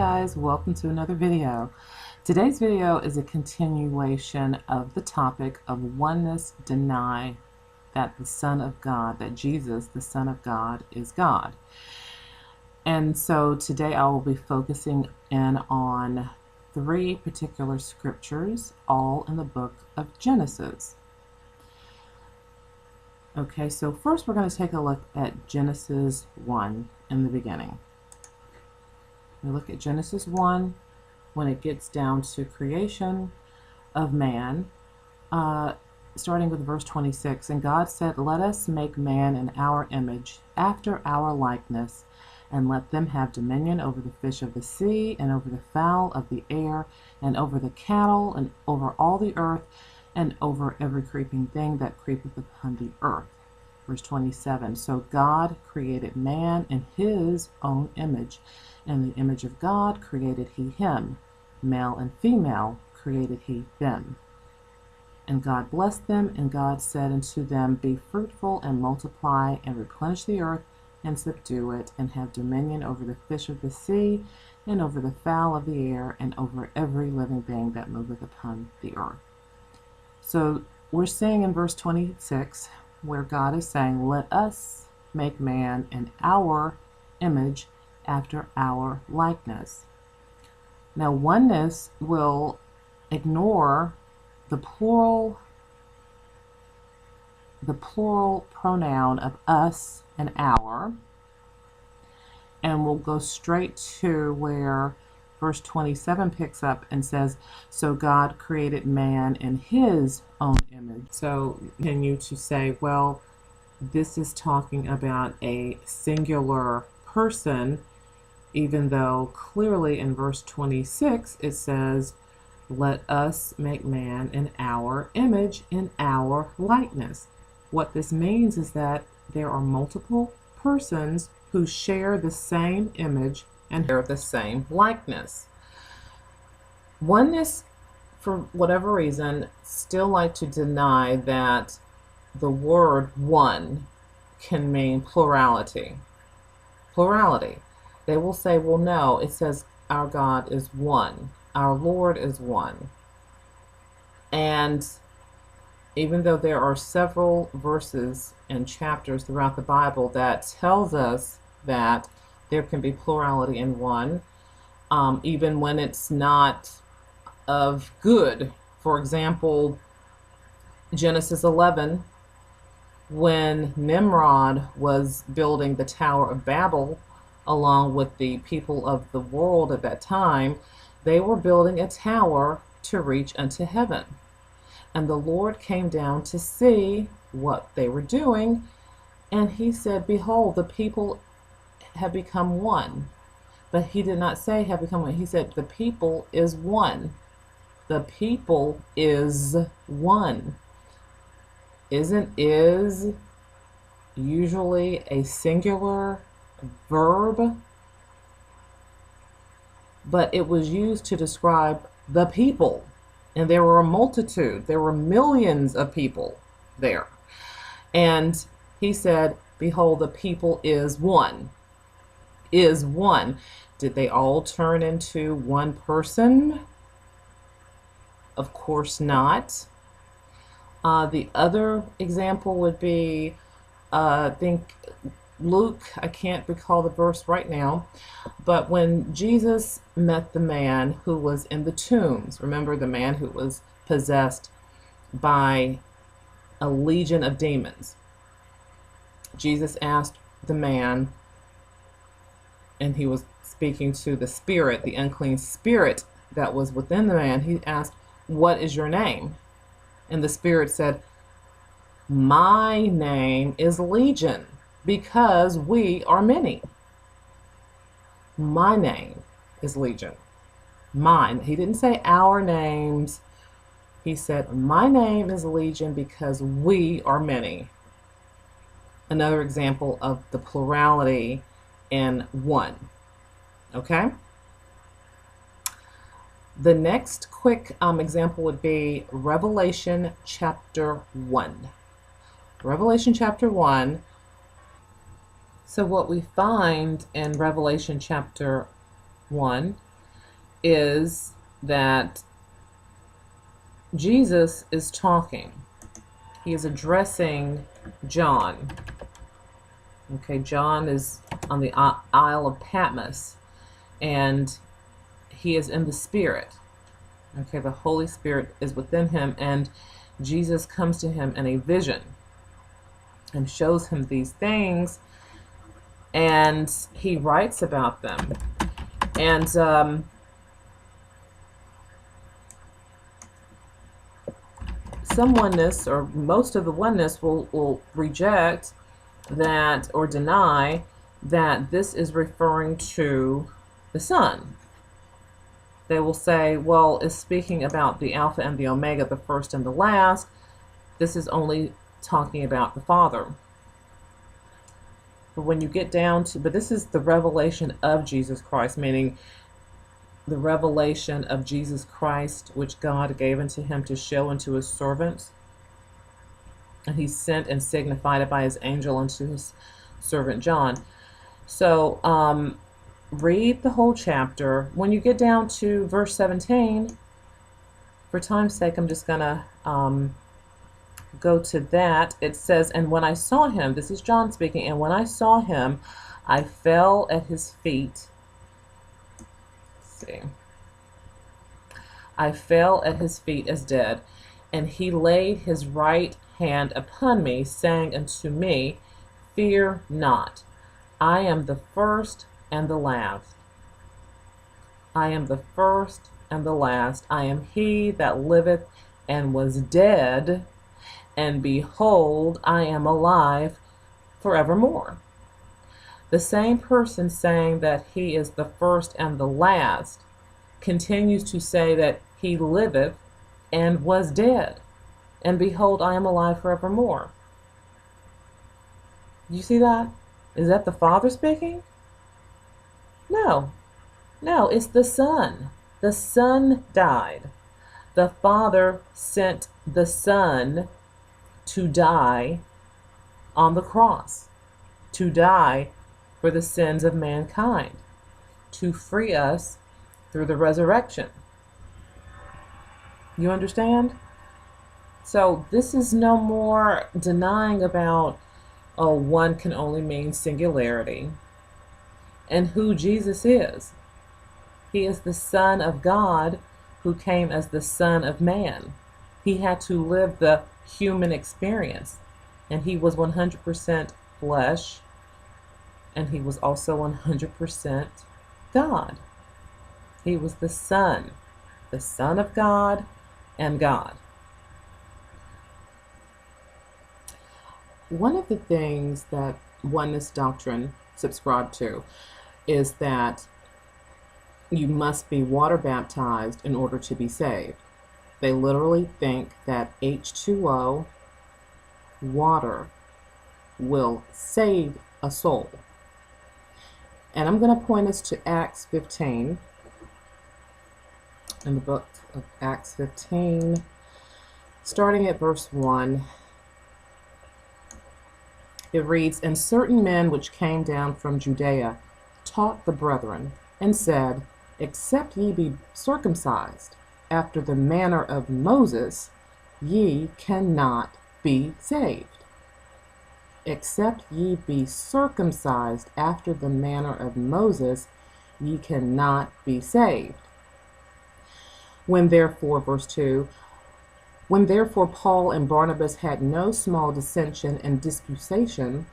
guys, welcome to another video. Today's video is a continuation of the topic of oneness deny that the Son of God, that Jesus, the Son of God, is God. And so today I will be focusing in on three particular scriptures, all in the book of Genesis. Okay, so first we're going to take a look at Genesis 1 in the beginning. We look at Genesis 1 when it gets down to creation of man, starting with verse 26. And God said, "Let us make man in our image, after our likeness, and let them have dominion over the fish of the sea, and over the fowl of the air, and over the cattle, and over all the earth, and over every creeping thing that creepeth upon the earth." Verse 27, so God created man in his own image. In the image of God created he him. Male and female created he them. And God blessed them, and God said unto them, Be fruitful and multiply, and replenish the earth, and subdue it, and have dominion over the fish of the sea, and over the fowl of the air, and over every living thing that moveth upon the earth. So we're seeing in verse 26 where God is saying, let us make man in our image, after our likeness. Now oneness will ignore the plural pronoun of us and our, and we'll go straight to where verse 27 picks up and says, so God created man in his own image. So continue to say, well, this is talking about a singular person, even though clearly in verse 26 it says, let us make man in our image, in our likeness. What this means is that there are multiple persons who share the same image and share the same likeness. Oneness, for whatever reason, still like to deny that the word one can mean plurality. Plurality. They will say, well, no, it says our God is one. Our Lord is one. And even though there are several verses and chapters throughout the Bible that tells us that there can be plurality in one, even when it's not of good. For example, Genesis 11, when Nimrod was building the Tower of Babel, along with the people of the world at that time, they were building a tower to reach unto heaven. And the Lord came down to see what they were doing, and he said, behold, the people have become one. But he did not say have become one. He said the people is one. The people is one. Isn't is usually a singular verb? But it was used to describe the people. And there were a multitude. There were millions of people there. And he said, behold, the people is one. Is one. Did they all turn into one person? Of course not. The other example would be, I think Luke, I can't recall the verse right now, but when Jesus met the man who was in the tombs, remember the man who was possessed by a legion of demons. Jesus asked the man, and he was speaking to the spirit, the unclean spirit that was within the man. He asked, what is your name? And the spirit said, my name is Legion, because we are many. My name is Legion. Mine. He didn't say our names. He said, my name is Legion because we are many. Another example of the plurality in one. Okay? The next quick example would be Revelation chapter 1. Revelation chapter 1. So what we find in Revelation chapter 1 is that Jesus is talking. He is addressing John. Okay, John is on the Isle of Patmos, and he is in the Spirit. Okay, the Holy Spirit is within him, and Jesus comes to him in a vision and shows him these things, and he writes about them. And some oneness, or most of the oneness, will reject that or deny that this is referring to the Son. They will say, well, it's speaking about the Alpha and the Omega, the first and the last. This is only talking about the Father. But when you get down to, but this is the revelation of Jesus Christ, meaning the revelation of Jesus Christ, which God gave unto him to show unto his servants. And he sent and signified it by his angel unto his servant John. So read the whole chapter. When you get down to verse 17, for time's sake, I'm just going to go to that. It says, and when I saw him, this is John speaking, and when I saw him, I fell at his feet. Let's see. I fell at his feet as dead, and he laid his right hand upon me, saying unto me, fear not. I am the first and the last. I am the first and the last. I am he that liveth and was dead, and behold, I am alive forevermore. The same person saying that he is the first and the last continues to say that he liveth and was dead, and behold, I am alive forevermore. You see that? Is that the Father speaking? No. No, it's the Son. The Son died. The Father sent the Son to die on the cross, to die for the sins of mankind, to free us through the resurrection. You understand? So this is no more denying about, oh, one can only mean singularity, and who Jesus is. He is the Son of God who came as the Son of Man. He had to live the human experience, and he was 100% flesh, and he was also 100% God. He was the Son of God and God. One of the things that Oneness Doctrine subscribe to is that you must be water baptized in order to be saved. They literally think that H2O, water, will save a soul. And I'm going to point us to Acts 15, in the book of Acts 15, starting at verse 1. It reads, and certain men which came down from Judea taught the brethren, and said, except ye be circumcised after the manner of Moses, ye cannot be saved. Except ye be circumcised after the manner of Moses, ye cannot be saved. When therefore, verse 2, when therefore Paul and Barnabas had no small dissension and disputation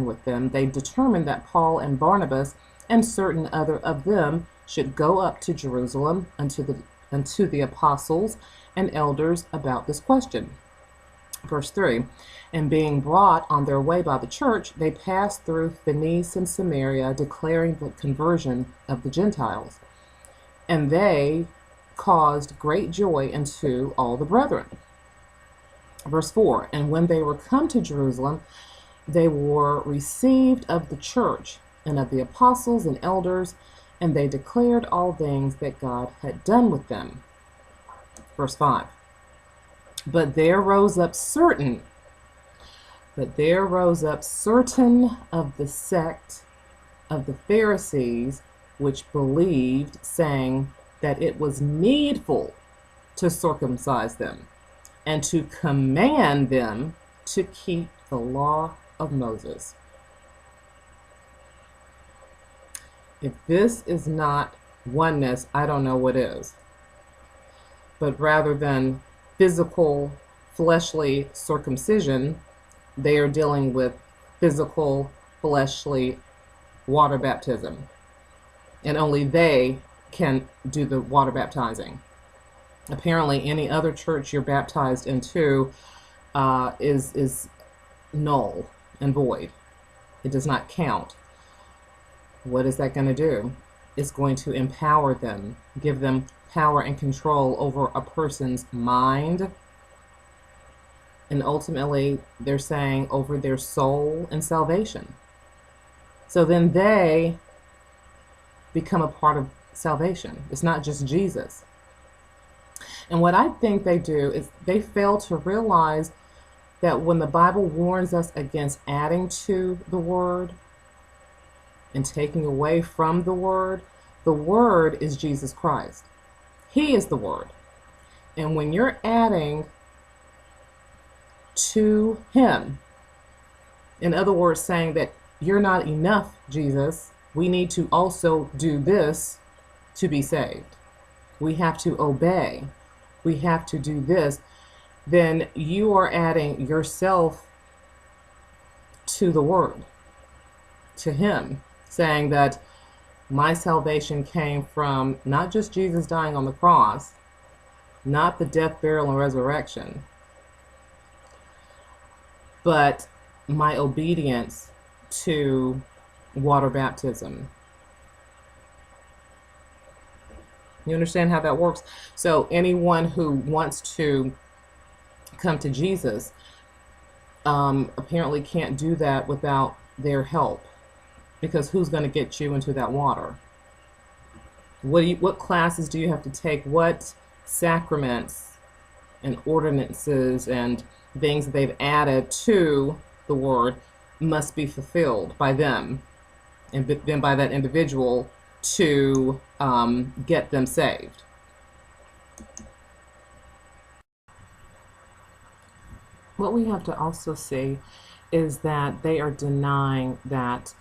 with them, they determined that Paul and Barnabas and certain other of them should go up to Jerusalem unto the apostles and elders about this question. Verse 3, and being brought on their way by the church, they passed through Phoenice and Samaria, declaring the conversion of the Gentiles. And they caused great joy unto all the brethren. Verse 4, and when they were come to Jerusalem, they were received of the church and of the apostles and elders, and they declared all things that God had done with them. Verse 5, but there rose up certain of the sect of the Pharisees, which believed, saying that it was needful to circumcise them and to command them to keep the law of Moses. If this is not oneness, I don't know what is. But rather than physical, fleshly circumcision, they are dealing with physical, fleshly water baptism. And only they can do the water baptizing. Apparently, any other church you're baptized into is null and void. It does not count. What is that going to do? It's going to empower them, give them power and control over a person's mind, and ultimately, they're saying over their soul and salvation. So then they become a part of salvation. It's not just Jesus. And what I think they do is they fail to realize that when the Bible warns us against adding to the Word and taking away from the Word is Jesus Christ. He is the Word. And when you're adding to Him, in other words, saying that you're not enough, Jesus, we need to also do this to be saved. We have to obey. We have to do this. Then you are adding yourself to the Word, to Him, saying that my salvation came from not just Jesus dying on the cross, not the death, burial, and resurrection, but my obedience to water baptism. You understand how that works? So anyone who wants to come to Jesus apparently can't do that without their help, because who's going to get you into that water? What classes do you have to take? What sacraments and ordinances and things that they've added to the Word must be fulfilled by them and then by that individual to get them saved? What we have to also see is that they are denying that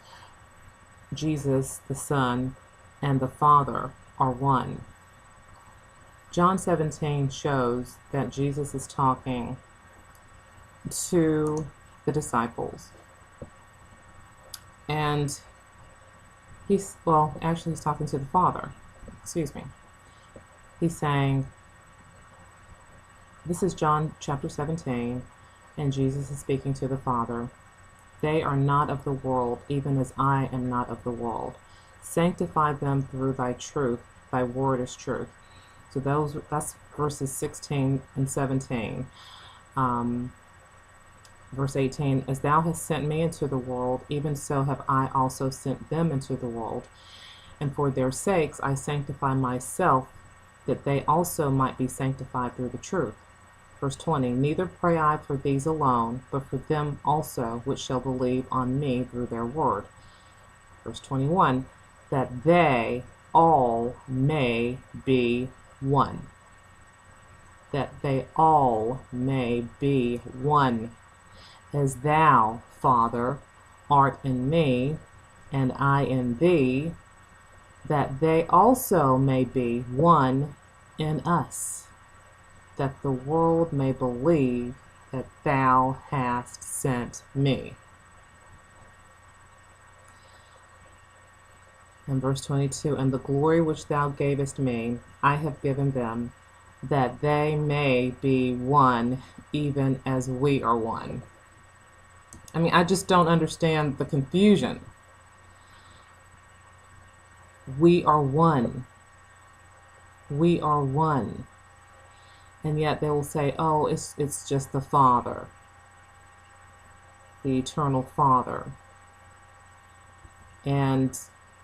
Jesus, the Son, and the Father are one. John 17 shows that Jesus is talking to the disciples. And he's talking to the Father. Excuse me. He's saying, this is John chapter 17, and Jesus is speaking to the Father. They are not of the world, even as I am not of the world. Sanctify them through thy truth. Thy word is truth. So that's verses 16 and 17. Verse 18, as thou hast sent me into the world, even so have I also sent them into the world. And for their sakes I sanctify myself, that they also might be sanctified through the truth. Verse 20, neither pray I for these alone, but for them also which shall believe on me through their word. Verse 21, that they all may be one. That they all may be one. As thou, Father, art in me, and I in thee, that they also may be one in us, that the world may believe that thou hast sent me. And verse 22, and the glory which thou gavest me, I have given them, that they may be one, even as we are one. I mean, I just don't understand the confusion. We are one. We are one. And yet they will say, oh, it's just the Father, the eternal Father. And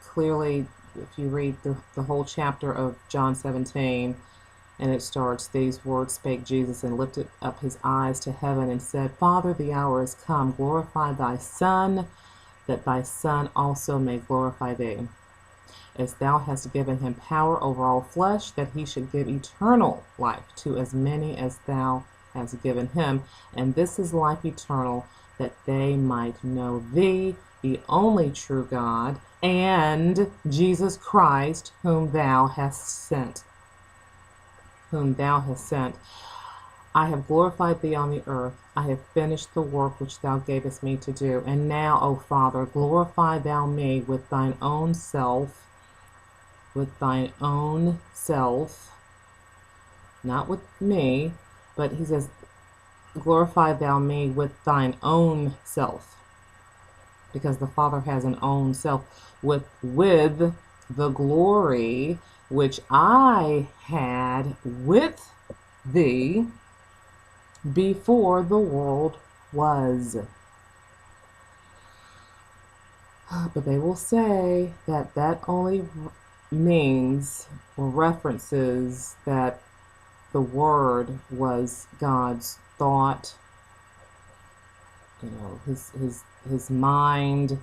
clearly, if you read the whole chapter of John 17, and it starts, these words spake Jesus, and lifted up his eyes to heaven, and said, Father, the hour is come. Glorify thy Son, that thy Son also may glorify thee. as thou hast given him power over all flesh, that he should give eternal life to as many as thou hast given him. And this is life eternal, that they might know thee, the only true God, and Jesus Christ, whom thou hast sent. Whom thou hast sent. I have glorified thee on the earth. I have finished the work which thou gavest me to do. And now, O Father, glorify thou me with thine own self, not with me, but he says, glorify thou me with thine own self, because the Father has an own self, with the glory which I had with thee before the world was. But they will say that that only means or references that the Word was God's thought, his mind.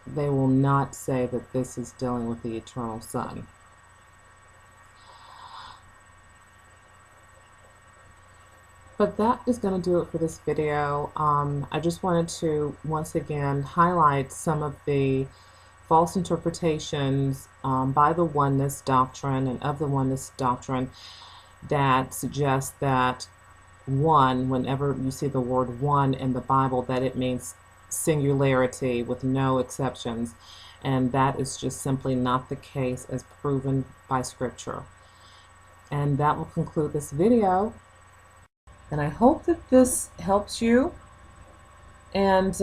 They will not say that this is dealing with the eternal Son. But that is going to do it for this video. I just wanted to once again highlight some of the false interpretations by the Oneness Doctrine and of the Oneness Doctrine that suggest that one, whenever you see the word one in the Bible, that it means singularity with no exceptions. And that is just simply not the case as proven by Scripture. And that will conclude this video. And I hope that this helps you and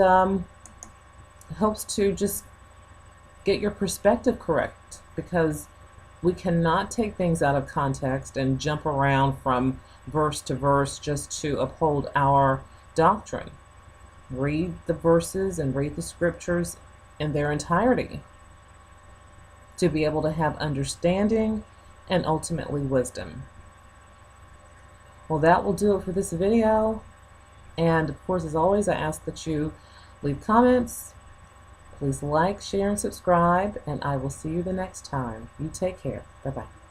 helps to just get your perspective correct, because we cannot take things out of context and jump around from verse to verse just to uphold our doctrine. Read the verses and read the scriptures in their entirety to be able to have understanding and ultimately wisdom. Well, that will do it for this video. And of course, as always, I ask that you leave comments. Please like, share, and subscribe. And I will see you the next time. You take care. Bye-bye.